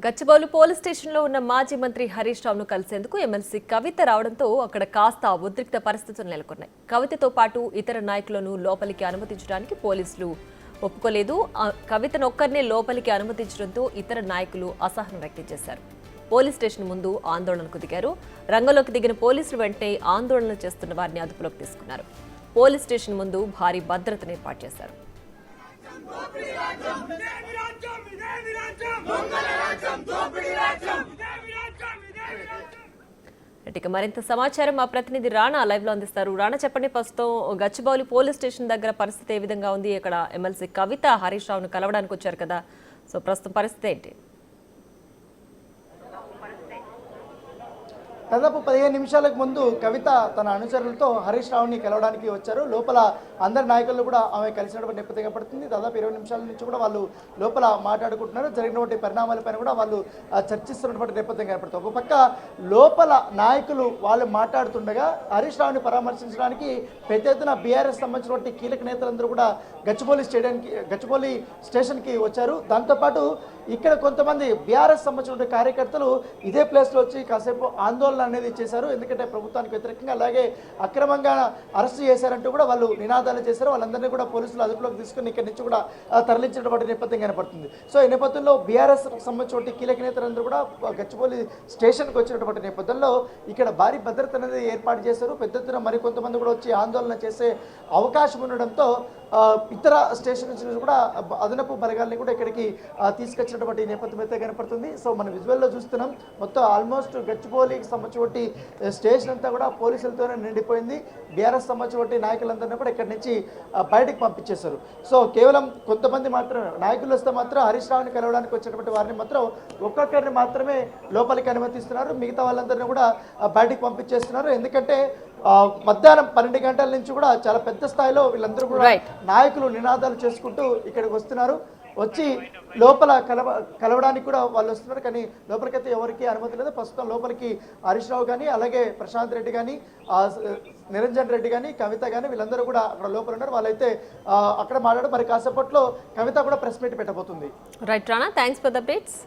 Gachibowli police స్టేషన్లో ఉన్న మాజీ మంత్రి హరీష్ రావును కలిసేందుకు ఎమ్మెల్సీ కవిత రావడంతో అక్కడ కాస్త ఉద్రిక్త పరిస్థితులు నెలకొన్నాయి. కవితతో పాటు ఇతర నాయకులను లోపలికి అనుమతించడానికి పోలీసులు ఒప్పుకోలేదు. కవితను ఒక్కరినే లోపలికి అనుమతించడంతో ఇతర నాయకులు అసహనం వ్యక్తం చేశారు. పోలీస్ స్టేషన్ ముందు ఆందోళనకు దిగారు. రంగంలోకి దిగిన పోలీసులు వెంటనే ఆందోళన చేస్తున్న వారిని అదుపులోకి తీసుకున్నారు. పోలీస్ స్టేషన్ ముందు భారీ భద్రతను ఏర్పాటు చేశారు. ఇక మరింత సమాచారం మా ప్రతినిధి రాణా లైవ్ లో అందిస్తారు. రాణా, చెప్పండి, ప్రస్తుతం గచ్చిబౌలి పోలీస్ స్టేషన్ దగ్గర పరిస్థితి ఏ విధంగా ఉంది? ఇక్కడ ఎమ్మెల్సీ కవిత హరీష్ రావును కలవడానికి వచ్చారు కదా, సో ప్రస్తుతం పరిస్థితి ఏంటి? దాదాపు 15 నిమిషాలకు ముందు కవిత తన అనుచరులతో హరీష్ రావుని కలవడానికి వచ్చారు. లోపల అందరి నాయకులు కూడా ఆమె కలిసినటువంటి నేపథ్యం కనపడుతుంది. దాదాపు 20 నిమిషాల నుంచి కూడా వాళ్ళు లోపల మాట్లాడుకుంటున్నారు. జరిగినటువంటి పరిణామాలపైన కూడా వాళ్ళు చర్చిస్తున్నటువంటి నేపథ్యం కనపడుతుంది. ఒక పక్క లోపల నాయకులు వాళ్ళు మాట్లాడుతుండగా హరీష్ రావుని పరామర్శించడానికి పెద్ద ఎత్తున బీఆర్ఎస్ సంబంధించినటువంటి కీలక నేతలందరూ కూడా గచ్చిబౌలి స్టేషన్కి వచ్చారు. దాంతోపాటు ఇక్కడ కొంతమంది బీఆర్ఎస్ సంబంధించిన కార్యకర్తలు ఇదే ప్లేస్లో వచ్చి కాసేపు ఆందోళన అనేది చేశారు. ఎందుకంటే ప్రభుత్వానికి వ్యతిరేకంగా అలాగే అక్రమంగా అరెస్ట్ చేశారంటూ కూడా వాళ్ళు నినాదాలు చేశారు. వాళ్ళందరినీ కూడా పోలీసులు అదుపులోకి తీసుకుని ఇక్కడి నుంచి కూడా తరలించినటువంటి నేపథ్యం కనపడుతుంది. సో ఈ నేపథ్యంలో బీఆర్ఎస్ సంబంధించిన కీలక నేతలందరూ కూడా గచ్చిబౌలి స్టేషన్కి వచ్చినటువంటి నేపథ్యంలో ఇక్కడ భారీ భద్రత అనేది ఏర్పాటు చేశారు. పెద్ద ఎత్తున మరికొంతమంది కూడా వచ్చి ఆందోళన చేసే అవకాశం ఉండడంతో ఇతర స్టేషన్ నుంచి కూడా అదనపు బలగాల్ని కూడా ఇక్కడికి తీసుకొచ్చినటువంటి నేపథ్యం అయితే కనపడుతుంది. సో మనం విజువల్లో చూస్తున్నాం, మొత్తం ఆల్మోస్ట్ గచ్చిబౌలికి సంబంధించి స్టేషన్ అంతా కూడా పోలీసులతోనే నిండిపోయింది. బీఆర్ఎస్ సంబంధించి నాయకులందరినీ కూడా ఇక్కడి నుంచి బయటకు పంపించేశారు. సో కేవలం కొంతమంది మాత్రమే నాయకులు వస్తే మాత్రం హరీష్ రావుని కలవడానికి వచ్చినటువంటి వారిని మాత్రం ఒక్కొక్కరిని మాత్రమే లోపలికి అనుమతిస్తున్నారు. మిగతా వాళ్ళందరినీ కూడా బయటకు పంపించేస్తున్నారు. ఎందుకంటే మధ్యాహ్నం 12 గంటల నుంచి కూడా చాలా పెద్ద స్థాయిలో వీళ్ళందరూ కూడా నాయకులు నినాదాలు చేసుకుంటూ ఇక్కడికి వస్తున్నారు. వచ్చి లోపల కలవడానికి కూడా వాళ్ళు వస్తున్నారు. కానీ లోపలికైతే ఎవరికి అనుమతి లేదు. ప్రస్తుతం లోపలికి హరీష్ రావు కానీ అలాగే ప్రశాంత్ రెడ్డి కానీ నిరంజన్ రెడ్డి కానీ కవిత కానీ వీళ్ళందరూ కూడా అక్కడ లోపల ఉన్నారు. వాళ్ళైతే అక్కడ మాట్లాడారు. మరి కాసేపట్లో కవిత కూడా ప్రెస్ మీట్ పెట్టబోతుంది. Right Rana, thanks for the updates.